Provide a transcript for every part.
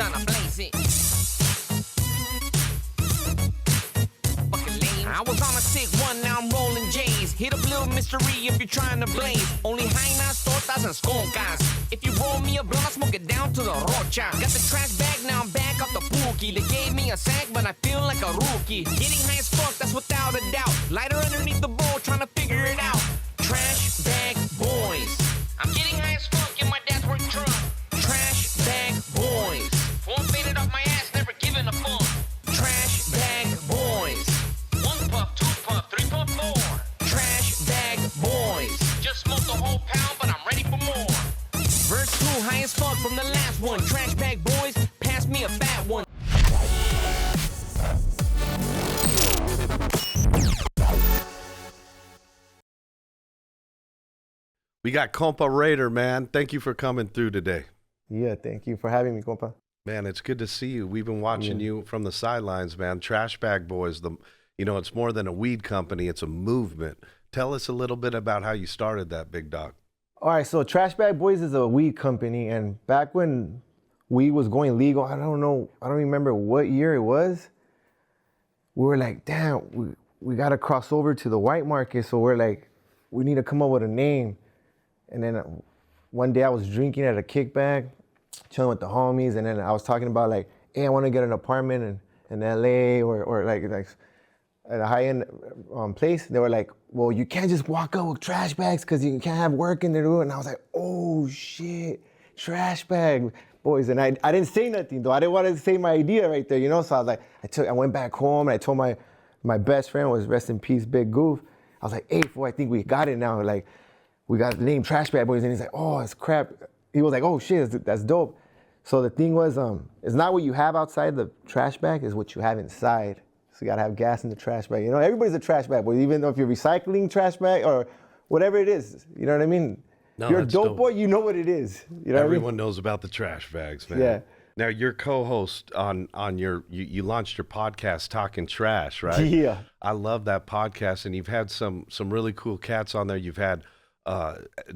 done, I blaze it. I was on a sick one, now I'm rolling J's. Hit up little mystery if you're trying to blaze. Only jainas, tortas, and skonkas. If you roll me a blunt, I smoke it down to the rocha. Got the trash bag, now I'm back off the pookie. They gave me a sack, but I feel like a rookie. Getting high as fuck, that's without a doubt. Lighter underneath the bowl, trying to figure it out. Trash bag boys. I'm getting high as fuck in my dad's work truck. Trash bag boys. One faded off my ass, never given a fuck. Trash bag boys. 1 puff, 2 puff, 3 puff, 4. Trash bag boys. Just smoked the whole pound, but I'm ready for more. Verse 2, high as fuck from the last one. Trash bag boys, pass me a fat one. We got Compa Raider, man. Thank you for coming through today. Yeah, thank you for having me, compa. Man, it's good to see you. We've been watching you from the sidelines, man. Trash Bag Boys, it's more than a weed company. It's a movement. Tell us a little bit about how you started that, big dog. All right, so Trash Bag Boys is a weed company, and back when weed was going legal, I don't remember what year it was, we were like, damn, we got to cross over to the white market, so we're like, we need to come up with a name. And then one day I was drinking at a kickback, chilling with the homies, and then I was talking about like, hey, I want to get an apartment in LA or like at a high-end place. They were like, well, you can't just walk up with trash bags because you can't have work in there. And I was like, oh shit, trash bag boys. And I didn't say nothing though. I didn't want to say my idea right there, So I was like, I went back home and I told my best friend, was rest in peace, Big Goof. I was like, hey, fool, I think we got it now. Like, we got the name Trash Bag Boys, and he's like, oh, it's crap. He was like, oh shit, that's dope. So the thing was, it's not what you have outside the trash bag, it's what you have inside. So you gotta have gas in the trash bag. Everybody's a trash bag boy, even though if you're recycling trash bag or whatever it is, you know what I mean? No, you're a dope boy, you know what it is. You know Everyone what I mean? knows about the trash bags, man. Yeah. Now, your co-host on you launched your podcast, Talkn Trash, right? Yeah. I love that podcast, and you've had some really cool cats on there. You've had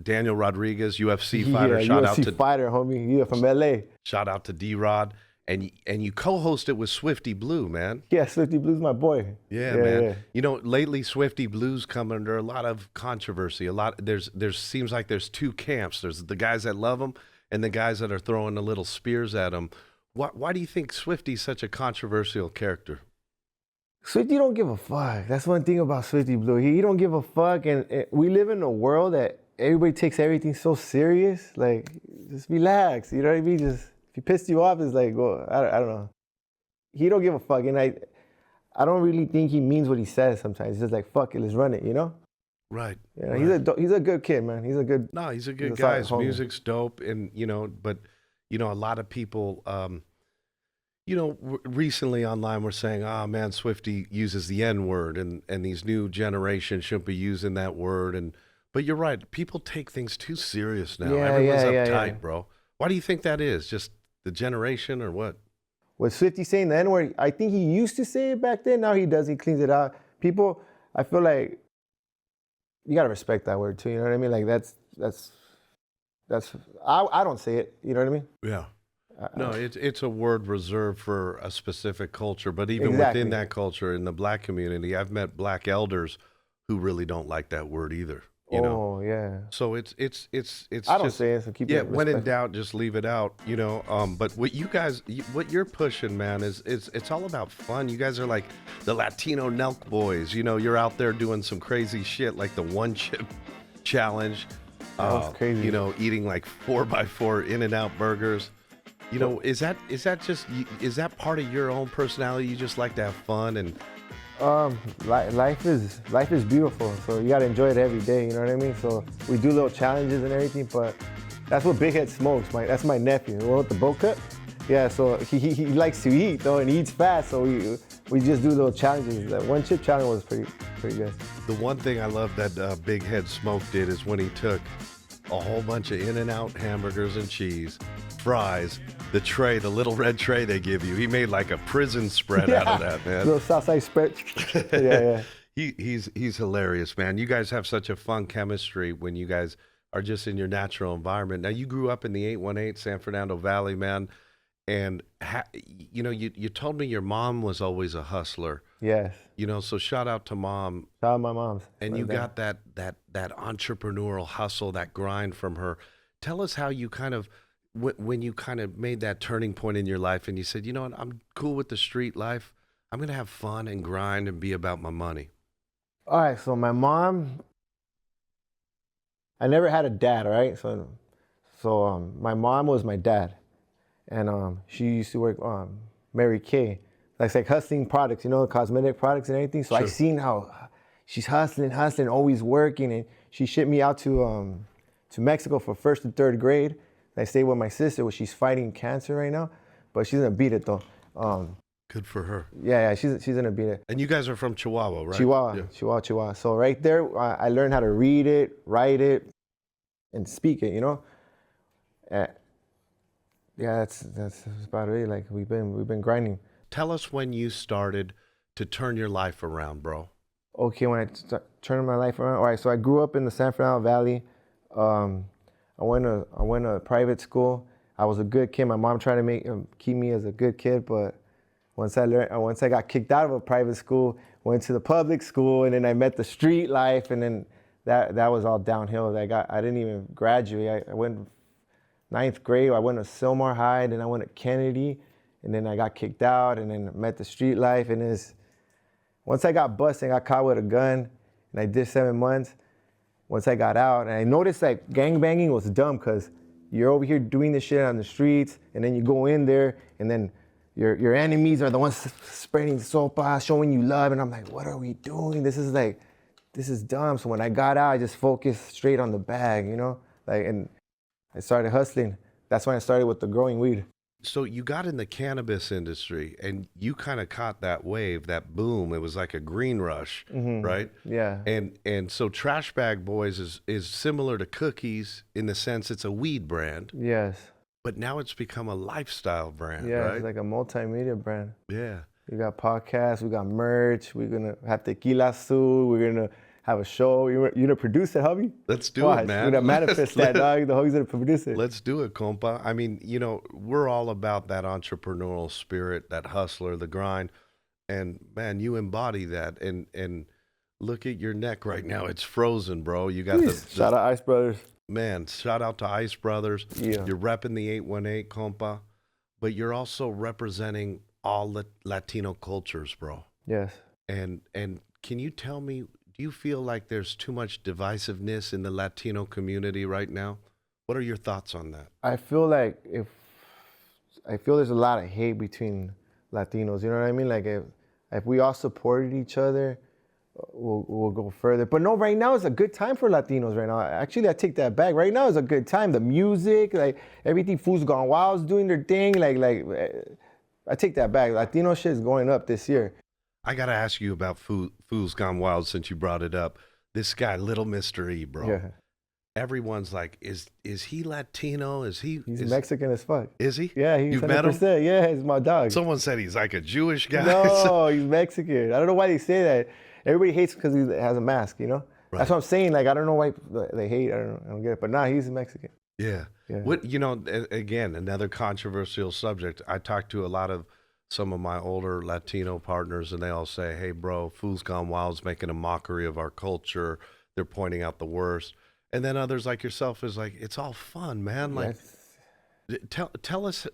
Daniel Rodriguez, UFC fighter. Yeah, Shout UFC out to fighter, homie. Yeah, from LA. Shout out to D-Rod. And you co-hosted with Swifty Blue, man. Yeah, Swifty Blue's my boy. Yeah, man. Yeah. Lately Swifty Blue's come under a lot of controversy. There's seems like there's two camps. There's the guys that love him and the guys that are throwing the little spears at him. Why do you think Swifty's such a controversial character? Swifty don't give a fuck. That's one thing about Swifty Blue. He don't give a fuck, and we live in a world that everybody takes everything so serious. Like, just relax. You know what I mean? Just if he pissed you off, it's like, well, I don't know. He don't give a fuck, and I don't really think he means what he says. Sometimes he's just like, fuck it, let's run it. Right. Yeah, right. He's a good kid, man. He's a good guy. His music's dope, and but a lot of people. Recently online we're saying, oh man, Swifty uses the N-word and these new generations shouldn't be using that word. But you're right, people take things too serious now. Yeah, Everyone's uptight, yeah. bro. Why do you think that is? Just the generation or what? Was Swifty saying the N-word? I think he used to say it back then. Now he does. He cleans it out. People, I feel like you gotta respect that word too. You know what I mean? Like that's. I don't say it. You know what I mean? Yeah. No, it's a word reserved for a specific culture, but even Exactly. within that culture, in the black community, I've met black elders who really don't like that word either. You know? Yeah. So it's I don't say it, so keep it when in respectful. doubt, just leave it out. But what what you're pushing, man, is it's all about fun. You guys are like the Latino Nelk boys. You're out there doing some crazy shit like the one chip challenge. That was crazy. Eating like 4x4 In-N-Out burgers. Is that part of your own personality? You just like to have fun and life is beautiful, so you gotta enjoy it every day. You know what I mean? So we do little challenges and everything, but that's what Big Head smokes. That's my nephew, the one with the bowl cut. Yeah, so he likes to eat though, and he eats fast. So we just do little challenges. That one chip challenge was pretty good. The one thing I love that Big Head Smoke did is when he took a whole bunch of In-N-Out hamburgers and cheese, fries, the little red tray they give you. He made like a prison spread out of that, man. Little Southside spread. Yeah. He's hilarious, man. You guys have such a fun chemistry when you guys are just in your natural environment. Now, you grew up in the 818 San Fernando Valley, man. And you know, you told me your mom was always a hustler. Yes. You know, so shout out to mom. Shout out my mom's. And you got that entrepreneurial hustle, that grind from her. Tell us how you kind of when you kind of made that turning point in your life, and you said, you know what, I'm cool with the street life. I'm gonna have fun and grind and be about my money. All right. So my mom, I never had a dad. All right. So my mom was my dad, and she used to work Mary Kay, like hustling products, you know, cosmetic products and everything. So I seen how she's hustling, always working, and she shipped me out to Mexico for 1st and 3rd grade. And I stayed with my sister, she's fighting cancer right now, but she's gonna beat it though. Good for her. Yeah, she's gonna beat it. And you guys are from Chihuahua, right? Chihuahua. So right there, I learned how to read it, write it, and speak it. You know. Yeah, that's about it. Like we've been grinding. Tell us when you started to turn your life around, bro. Okay, when I turned my life around. All right, so I grew up in the San Fernando Valley. I went to private school. I was a good kid. My mom tried to keep me as a good kid, but once I got kicked out of a private school, went to the public school, and then I met the street life, and then that was all downhill. I didn't even graduate. I went 9th grade. I went to Silmar High, then I went to Kennedy, and then I got kicked out, and then met the street life. And once I got busted, I got caught with a gun, and I did 7 months. Once I got out, and I noticed like gangbanging was dumb because you're over here doing this shit on the streets, and then you go in there, and then your enemies are the ones spreading sopa, showing you love, and I'm like, what are we doing? This is dumb. So when I got out, I just focused straight on the bag, you know, and I started hustling. That's when I started with the growing weed. So you got in the cannabis industry, and you kind of caught that wave, that boom. It was like a green rush, right? Yeah. And so Trash Bag Boys is similar to Cookies in the sense it's a weed brand. Yes. But now it's become a lifestyle brand, yeah, right? It's like a multimedia brand. Yeah. We got podcasts, we got merch, we're gonna have tequila soon, we're gonna have a show. You're gonna produce it, hubby? Let's do it, man. We're gonna manifest that, dog. The hubby's gonna produce it. Let's do it, compa. I mean, you know, we're all about that entrepreneurial spirit, that hustler, the grind. And man, you embody that. And look at your neck right now. It's frozen, bro. You got Shout out Ice Brothers. Man, shout out to Ice Brothers. Yeah. You're repping the 818, compa. But you're also representing all the Latino cultures, bro. Yes. And can you tell me, do you feel like there's too much divisiveness in the Latino community right now? What are your thoughts on that? I feel like there's a lot of hate between Latinos. You know what I mean? Like if we all supported each other, we'll go further. But no, right now is a good time for Latinos right now. Actually, I take that back. Right now is a good time. The music, like everything, Fools Gone Wild's doing their thing. Like I take that back. Latino shit is going up this year. I got to ask you about Fools Gone Wild since you brought it up. This guy, Little Mr. E, bro. Yeah. Everyone's like, is he Latino? He's Mexican as fuck. Is he? Yeah, he's 100%. Met him? Yeah, he's my dog. Someone said he's like a Jewish guy. No, he's Mexican. I don't know why they say that. Everybody hates because he has a mask, you know? Right. That's what I'm saying. Like, I don't know why they hate. I don't get it. But nah, he's Mexican. Yeah. What, you know, again, another controversial subject. I talked to a lot of some of my older Latino partners, and they all say, hey, bro, Fools Gone Wild's making a mockery of our culture. They're pointing out the worst. And then others like yourself is like, it's all fun, man. Like, tell us,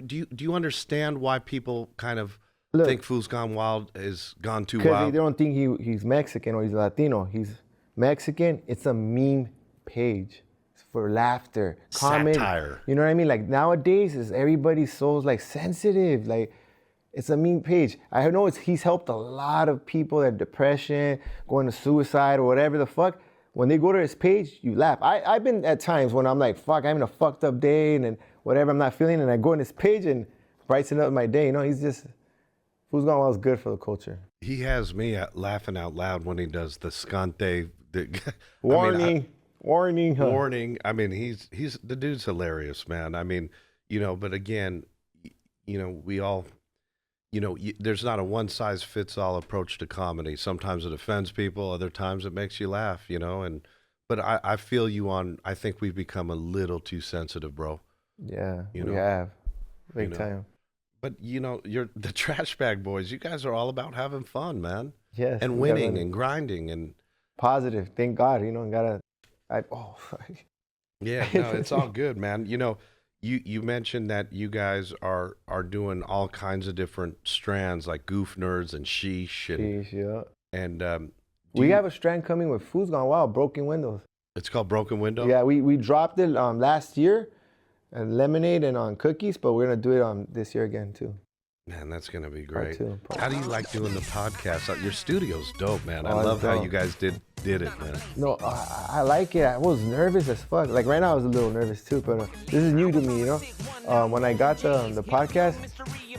do you understand why people kind of think Fools Gone Wild is gone too wild? Because they don't think he's Mexican or he's Latino. He's Mexican. It's a meme page. It's for laughter, comedy. Satire. You know what I mean? Like nowadays, everybody's so like sensitive. Like it's a meme page. I know he's helped a lot of people that have depression, going to suicide or whatever the fuck. When they go to his page, you laugh. I've been at times when I'm like, fuck, I'm having a fucked up day and whatever I'm not feeling, and I go on his page and brighten up my day. You know, he's just, Fools Gone Wild is good for the culture. He has me laughing out loud when he does the scante. Warning. Warning. I mean, he's the dude's hilarious, man. I mean, you know, but again, you know, we all, you know, there's not a one-size-fits-all approach to comedy. Sometimes it offends people. Other times it makes you laugh, you know. But I feel you on, I think we've become a little too sensitive, bro. Yeah, we have. Big time. But you're the Trash Bag Boys. You guys are all about having fun, man. Yes. And winning and grinding and positive. Thank God, yeah, no, it's all good, man. You mentioned that you guys are doing all kinds of different strands like Goof Nerds and Sheesh yeah. And we have a strand coming with Food's Gone Wild, Broken Windows. It's called Broken Window? Yeah, we dropped it last year, and Lemonade and on Cookies, but we're gonna do it this year again too. Man, that's gonna be great. Part 2. How do you like doing the podcast? Your studio's dope, man. I Oh, love how dope. you guys did it, man. No, I like it. I was nervous as fuck. Like right now, I was a little nervous too, but this is new to me, When I got the podcast,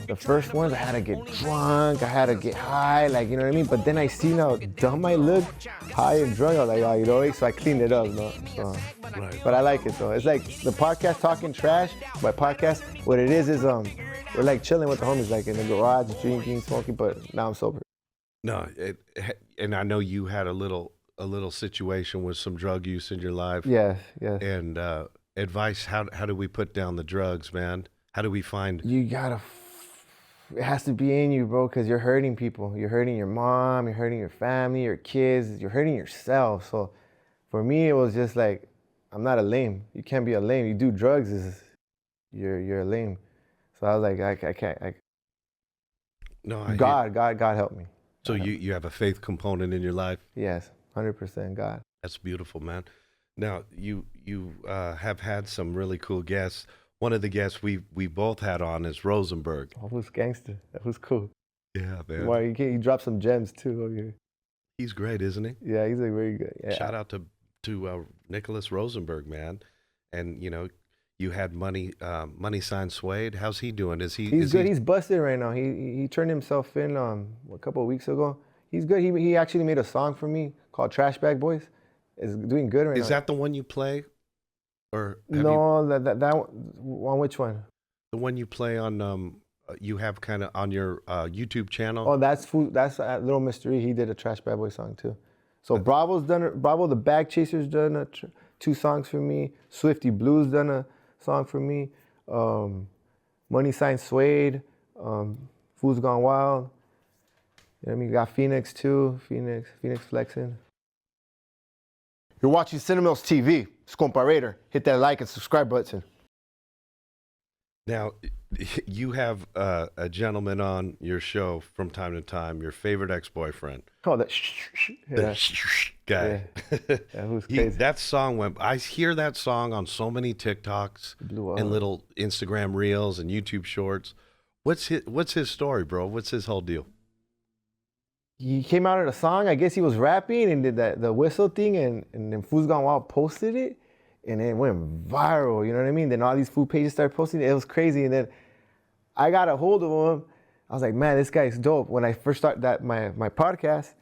the first ones, I had to get drunk, I had to get high, like, you know what I mean? But then I seen how dumb I look, high and drunk. I was like, oh, so I cleaned it up, So, Right. but I like it though. It's like the podcast Talkn Trash. My podcast, what it is we're like chilling with the homies, like in the garage, drinking, smoking. But now I'm sober. No, and I know you had a little situation with some drug use in your life. Yes. And advice: how do we put down the drugs, man? How do we find? You gotta. It has to be in you, bro, because you're hurting people. You're hurting your mom. You're hurting your family, your kids. You're hurting yourself. So, for me, it was just like, I'm not a lame. You can't be a lame. You do drugs, you're a lame. So I was like, I can't. No, God help me. So you have a faith component in your life? Yes, 100% God. That's beautiful, man. Now you have had some really cool guests. One of the guests we both had on is Rosenberg. Oh, who's gangster? Who's cool? Yeah, man. Well, he dropped some gems too over here. He's great, isn't he? Yeah, he's like very good. Yeah. Shout out to Nicholas Rosenberg, man. And you had Money Sign Suede. How's he doing? He's good. He's busted right now. He turned himself in a couple of weeks ago. He's good. He actually made a song for me called Trash Bag Boys. It's doing good right now. Is that the one you play? Or no, that one, which one? The one you play on you have kind of on your YouTube channel? Oh, that's Little Mystery. He did a Trash Bad Boy song too. So Bravo the Bag Chasers done 2 songs for me. Swifty Blue's done a song for me. Money Sign Suede. Food's Gone Wild. You know what I mean? Got Phoenix too. Phoenix flexing. You're watching Cinemills TV. It's Compa Raider. Hit that like and subscribe button. Now, you have a gentleman on your show from time to time, your favorite ex-boyfriend. Oh, that guy. Yeah, who's crazy. That song I hear that song on so many TikToks and little Instagram reels and YouTube shorts. What's his story, bro? What's his whole deal? He came out of the song. I guess he was rapping and did the whistle thing, and then Food's Gone Wild posted it, and it went viral. You know what I mean? Then all these food pages started posting it. It was crazy. And then I got a hold of him. I was like, man, this guy's dope. When I first started my podcast,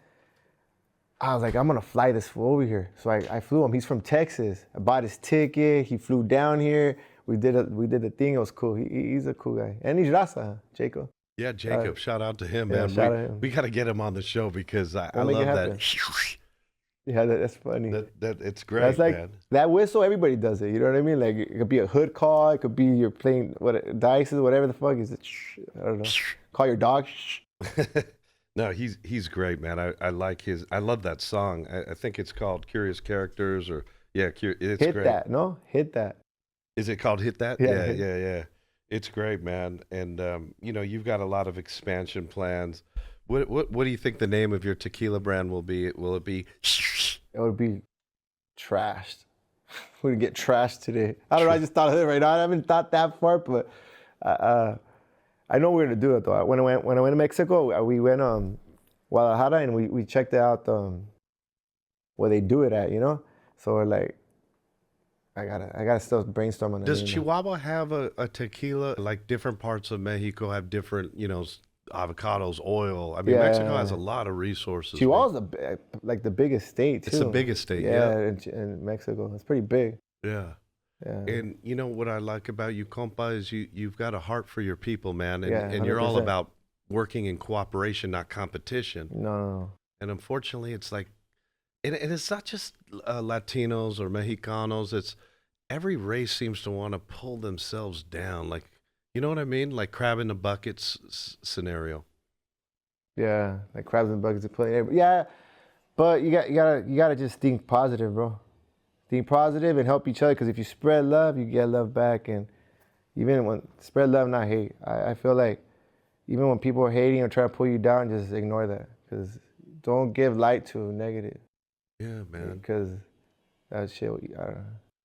I was like, I'm gonna fly this fool over here. So I flew him. He's from Texas. I bought his ticket. He flew down here. We did the thing. It was cool. He's a cool guy, and he's Raza, Jacob. Yeah, Jacob. Shout out to him, yeah, man. Shout out to him. We got to get him on the show because I We'll love that. Yeah, that's funny. That it's great, That's like, man. that whistle, everybody does it. You know what I mean? Like, it could be a hood call. It could be you're playing dice, whatever the fuck is it. I don't know. Call your dog. No, he's great, man. I like I love that song. I think it's called Curious Characters or it's Hit great. that, no? Hit that. Is it called Hit That? Yeah. Yeah. It's great, man. And you've got a lot of expansion plans. What do you think the name of your tequila brand will be? Will it be? It would be trashed. We're gonna get trashed today. I don't know. I just thought of it right now. I haven't thought that far, but I know we're gonna do it though. When I went to Mexico, we went Guadalajara and we checked out where they do it at. So we're like, I gotta still brainstorm on it. Does Chihuahua have a tequila? Like different parts of Mexico have different, avocados, oil. I mean, Yeah. Mexico has a lot of resources. Chihuahua's the biggest state too. It's the biggest state. Yeah, in Mexico, it's pretty big. Yeah. Yeah. And what I like about you, compa, is you've got a heart for your people, man. And, Yeah, and you're all 100%. about working in cooperation, not competition. No. And unfortunately, it's like, and it's not just Latinos or Mexicanos. It's every race seems to want to pull themselves down. Like, You know what I mean? Like crab in the buckets scenario. Yeah, like crabs and buckets of play. Yeah, but you gotta just think positive, bro. Think positive and help each other. Because if you spread love, you get love back. And even when spread love, not hate. I feel like even when people are hating or trying to pull you down, just ignore that. Because don't give light to negative. Yeah, man. Because that shit, I don't know.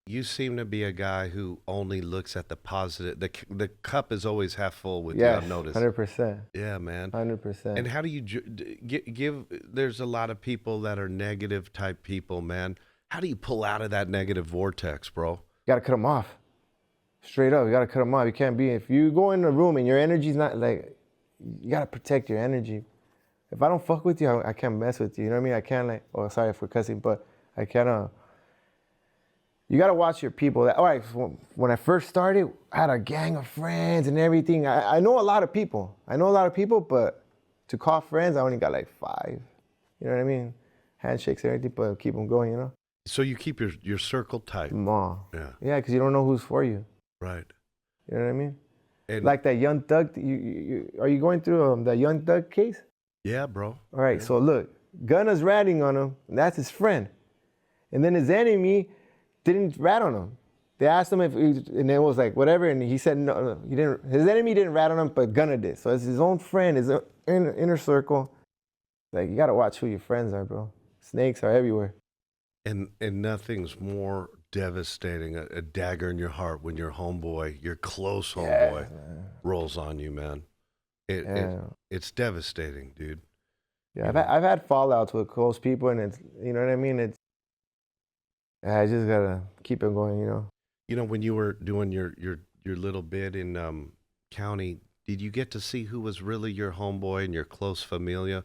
You seem to be a guy who only looks at the positive. The cup is always half full with you, Yes, I've noticed. 100%. Yeah, man. 100%. And how do you give? There's a lot of people that are negative type people, man. How do you pull out of that negative vortex, bro? You gotta cut them off. Straight up, you gotta cut them off. You can't be, if you go in a room and your energy's not like, you gotta protect your energy. If I don't fuck with you, I can't mess with you. You know what I mean? I can't like, oh, sorry for cussing, but I can't, you gotta watch your people. All right, when I first started, I had a gang of friends and everything. I know a lot of people. But to call friends, I only got like 5. You know what I mean? Handshakes and everything, but keep them going, you know? So you keep your circle tight. Yeah. Yeah, because you don't know who's for you. Right. You know what I mean? And Like that Young Thug, are you going through that Young Thug case? yeah, bro. All right, so look, Gunna's ratting on him, and that's his friend. And then his enemy didn't rat on him. They asked him and it was like, whatever, and he said no, he didn't. His enemy didn't rat on him, but Gunna did. So it's his own friend, his inner circle. Like, you gotta watch who your friends are, bro. Snakes are everywhere. And nothing's more devastating, a dagger in your heart when your homeboy, your close homeboy, rolls on you, man. It's devastating, dude. Yeah, I've had fallouts with close people, and it's, you know what I mean? I just gotta keep it going, you know? You know, when you were doing your little bit in county, did you get to see who was really your homeboy and your close familia?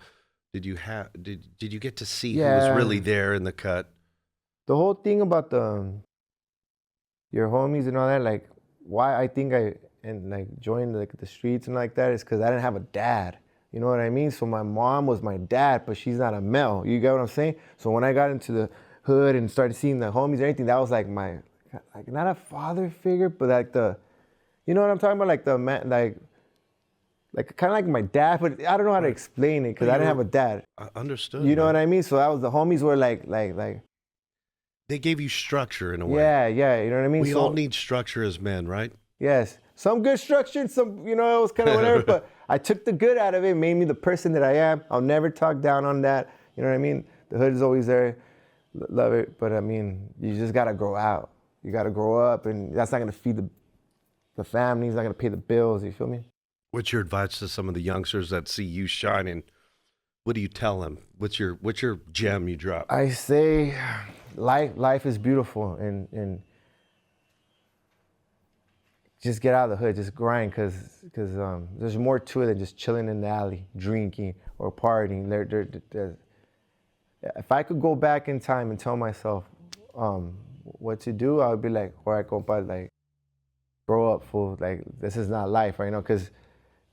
Did you get to see who was really there in the cut? The whole thing about your homies and all that, like, why I think I joined like the streets and like that is because I didn't have a dad. You know what I mean? So my mom was my dad, but she's not a male. You get what I'm saying? So when I got into the hood and started seeing the homies and everything, that was like my, like, not a father figure, but like you know what I'm talking about? Like the man, like kind of like my dad, but I don't know how to explain it because I didn't have a dad. I understood. You know what I mean? So that was, the homies were like. They gave you structure in a way. Yeah, you know what I mean? We all need structure as men, right? Yes. Some good structure, and some, you know, it was kind of whatever, but I took the good out of it, made me the person that I am. I'll never talk down on that. You know what I mean? The hood is always there. Love it. But I mean, you just got to grow out. You got to grow up, and that's not going to feed the family. It's not going to pay the bills. You feel me? What's your advice to some of the youngsters that see you shining? What do you tell them? What's your gem you drop? I say life is beautiful, and just get out of the hood, just grind, because there's more to it than just chilling in the alley, drinking or partying. If I could go back in time and tell myself what to do, I would be like, all right, compa, like, grow up, fool. Like, this is not life, right? You know, because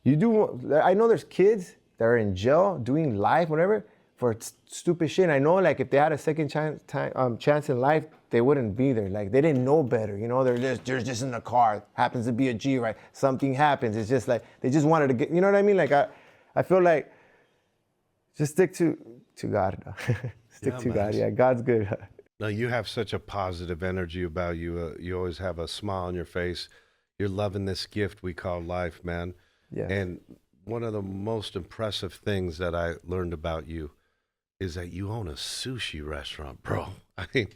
I know there's kids that are in jail doing life, whatever, for stupid shit. And I know, like, if they had a second chance in life, they wouldn't be there. Like, they didn't know better, you know? They're just in the car. Happens to be a G, right? Something happens. It's just like, they just wanted to get, you know what I mean? Like, I feel like, just stick to God. Stick to God. Yeah, God's good. No, you have such a positive energy about you. You always have a smile on your face. You're loving this gift we call life, man. Yeah. And one of the most impressive things that I learned about you is that you own a sushi restaurant, bro. I mean,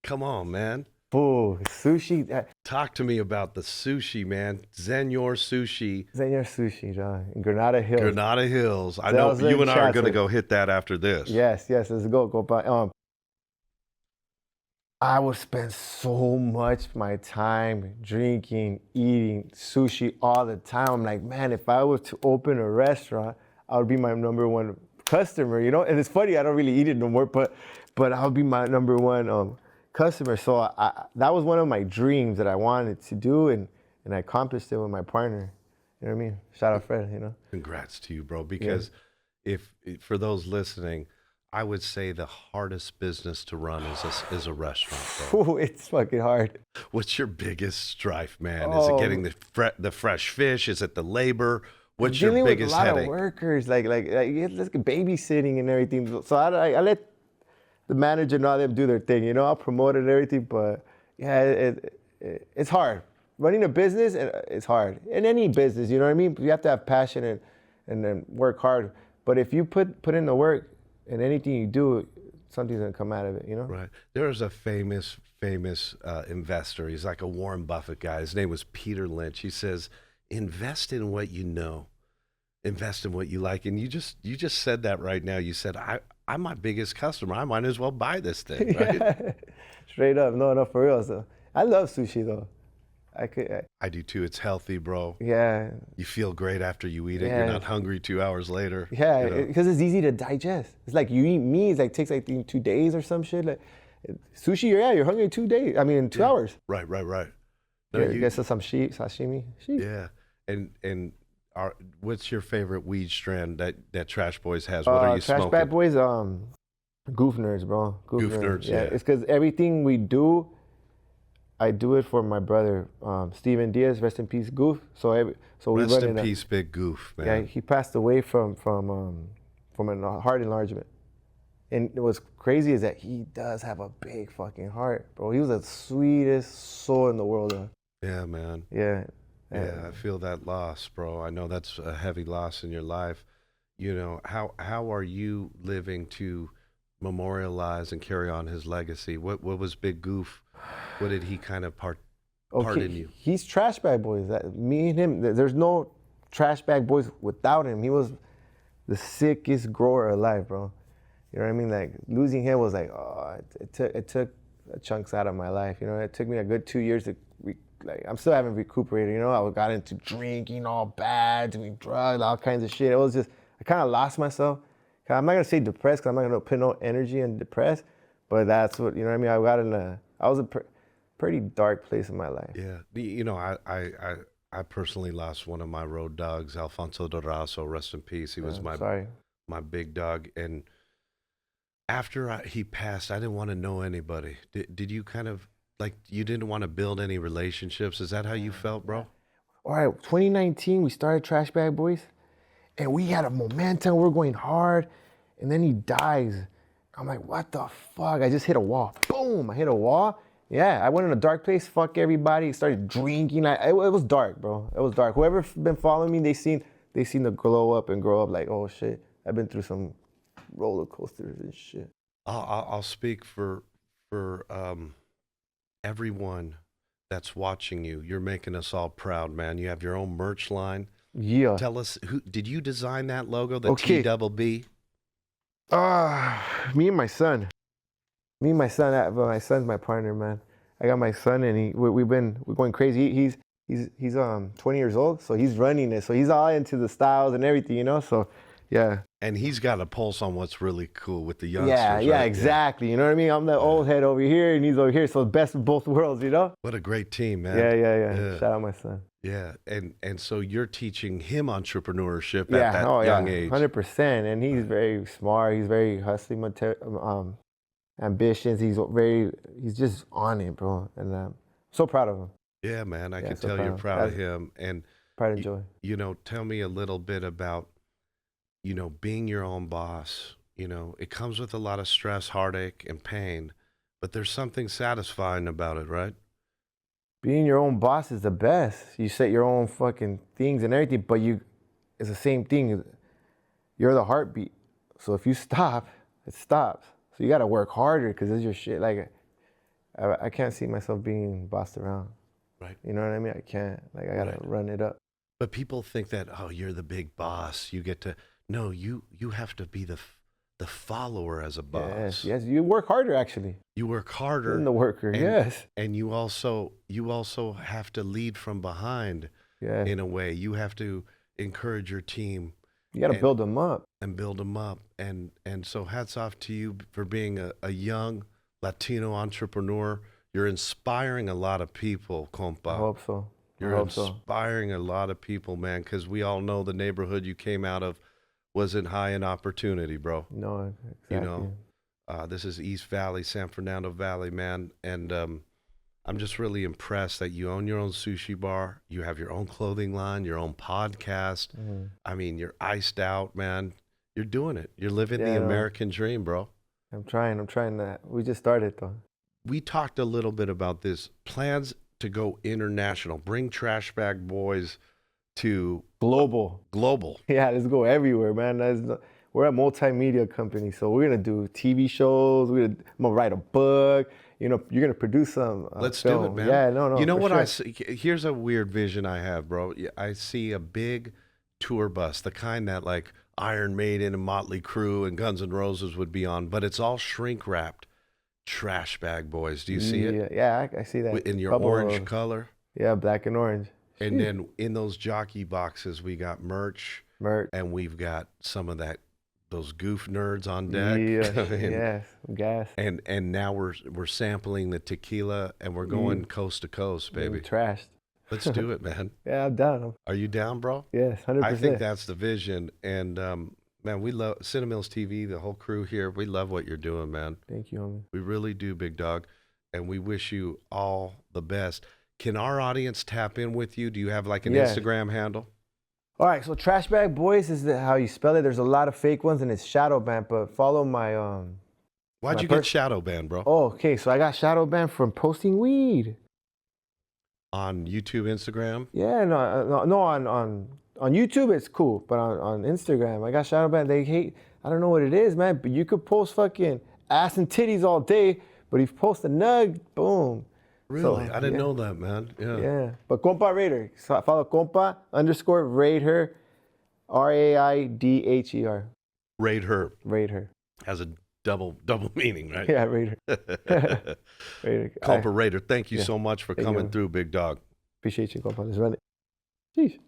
come on, man. Oh, sushi. Talk to me about the sushi, man. Senor Sushi. Senor Sushi, John, in Granada Hills. Granada Hills. I know you and I are going to go hit that after this. Yes, let's go by. I would spend so much my time drinking, eating sushi all the time. I'm like, man, if I was to open a restaurant, I would be my number one customer, you know? And it's funny, I don't really eat it no more, but I would be my number one customer. So that was one of my dreams that I wanted to do, and I accomplished it with my partner. You know what I mean? Shout out Fred, you know? Congrats to you, bro, because if for those listening, I would say the hardest business to run is a restaurant, bro. Ooh, it's fucking hard. What's your biggest strife, man? Is it getting the fresh fish? Is it the labor? What's your Dealing with a biggest lot headache? of workers, like let's get babysitting and everything. So I let the manager and all them do their thing. You know, I'll promote it and everything, but yeah, it's hard. Running a business, it's hard. In any business, you know what I mean? You have to have passion and then work hard. But if you put in the work in anything you do, something's gonna come out of it, you know? Right. There's a famous investor. He's like a Warren Buffett guy. His name was Peter Lynch. He says, invest in what you know, invest in what you like. And you just said that right now. You said, I'm my biggest customer. I might as well buy this thing, right? Yeah. Straight up. No, for real. So I love sushi though. I do too. It's healthy, bro. Yeah. You feel great after you eat it. Yeah. You're not hungry 2 hours later. Yeah, you know? because it's easy to digest. It's like you eat meat, it's like takes like 2 days or some shit. Like sushi, you're hungry in 2 days. I mean, in 2 hours. Right. No, Yeah, you get some sashimi. Sheep. Yeah. And what's your favorite weed strand that Trash Boys has? What are you Trash smoking? Bad Boys, Goof Nerds, bro. Goof Nerds, yeah. It's because everything we do, I do it for my brother, Steven Diaz, rest in peace, Goof. So we Rest run in peace, Big Goof, man. Yeah, he passed away from a heart enlargement. And what's crazy is that he does have a big fucking heart, bro. He was the sweetest soul in the world, though. Yeah, man. Yeah. Yeah, I feel that loss, bro. I know that's a heavy loss in your life. You know, how are you living to memorialize and carry on his legacy? What was Big Goof? What did he kind of part in you? He's Trash Bag Boys. Me and him, there's no Trash Bag Boys without him. He was the sickest grower alive, bro. You know what I mean? Like losing him was like, it took chunks out of my life. You know, it took me a good 2 years to I'm still haven't recuperated. You know, I got into drinking all bad, doing drugs, all kinds of shit. It was just I kind of lost myself. I'm not gonna say depressed because I'm not gonna put no energy in depressed, but that's what, you know what I mean? I was a pretty dark place in my life. Yeah, you know, I personally lost one of my road dogs, Alfonso Dorazo, rest in peace. He was my big dog, and after he passed, I didn't want to know anybody. Did you kind of like you didn't want to build any relationships? Is that how you felt, bro? All right, 2019 we started Trash Bag Boys, and we had a momentum. We're going hard, and then he dies. I'm like, what the fuck? I just hit a wall. Boom! I hit a wall. Yeah, I went in a dark place. Fuck everybody. Started drinking. It was dark, bro. It was dark. Whoever been following me, they seen the glow up and grow up. Like, oh shit, I've been through some roller coasters and shit. I'll speak for everyone that's watching you. You're making us all proud, man. You have your own merch line. Yeah. Tell us, who did you design that logo? The T-double-B? Me and my son. My son's my partner, man. I got my son, and we're going crazy. He's 20 years old, so he's running it. So he's all into the styles and everything, you know. So yeah. And he's got a pulse on what's really cool with the youngsters. Yeah, right? exactly. Yeah. You know what I mean? I'm the old head over here, and he's over here. So best of both worlds, you know. What a great team, man. Yeah. Shout out my son. Yeah, and so you're teaching him entrepreneurship at that young age. 100%. And he's very smart. He's very hustling, ambitions. He's just on it, bro. And I'm so proud of him. Yeah, man. I can tell you're proud of him. And pride and joy. You know, tell me a little bit about, you know, being your own boss. You know, it comes with a lot of stress, heartache, and pain, but there's something satisfying about it, right? Being your own boss is the best. You set your own fucking things and everything, but it's the same thing. You're the heartbeat. So if you stop, it stops. So you got to work harder because it's your shit. Like, I can't see myself being bossed around. Right. You know what I mean? I can't. Like, I got to run it up. But people think that, oh, you're the big boss. You get to, no, you have to be the follower as a boss. Yes. You work harder, actually. You work harder. Than the worker, yes. And you also have to lead from behind in a way. You have to encourage your team. You got to build them up. And build them up. And so hats off to you for being a young Latino entrepreneur. You're inspiring a lot of people, compa. I hope so. You're inspiring a lot of people, man, because we all know the neighborhood you came out of wasn't high in opportunity, bro. No, exactly. You know, this is East Valley, San Fernando Valley, man. And I'm just really impressed that you own your own sushi bar. You have your own clothing line, your own podcast. I mean, you're iced out, man. You're doing it. You're living the American dream, bro. I'm trying that. We just started, though. We talked a little bit about this. Plans to go international. Bring Trash Bag Boys to Global. Yeah, let's go everywhere, man. We're a multimedia company, so we're gonna do TV shows. I'm gonna write a book. You know, you're gonna produce some. Let's film. do it, man. Yeah, no. You know what sure. I see? Here's a weird vision I have, bro. I see a big tour bus, the kind that like Iron Maiden and Motley Crue and Guns N' Roses would be on, but it's all shrink wrapped. Trash Bag Boys. Do you see it? Yeah, I see that. In your orange color. Yeah, black and orange. And then in those jockey boxes, we got merch, and we've got some of those goof nerds on deck. Yeah, gas. And now we're sampling the tequila, and we're going coast to coast, baby. Trashed. Let's do it, man. Yeah, I'm down. Are you down, bro? Yes, 100%. I think that's the vision. And man, we love Cinemills TV, the whole crew here. We love what you're doing, man. Thank you, homie. We really do, big dog. And we wish you all the best. Can our audience tap in with you? Do you have like an Instagram handle? All right, so Trash Bag Boys is how you spell it. There's a lot of fake ones and it's shadow banned, but follow my Why'd you get shadow banned, bro? Oh, okay, so I got shadow banned from posting weed. On YouTube, Instagram? Yeah, no, on YouTube it's cool, but on Instagram I got shadow banned. They hate, I don't know what it is, man, but you could post fucking ass and titties all day, but if you post a nug, boom. Really? So, I didn't know that, man. Yeah. But Compa Raider. So follow Compa_Raider, Raidher. Raider. Raider. Has a double meaning, right? Yeah, Raider. Raider. Compa Raider, thank you so much for coming through, big dog. Appreciate you, Compa. Let's run it. Jeez.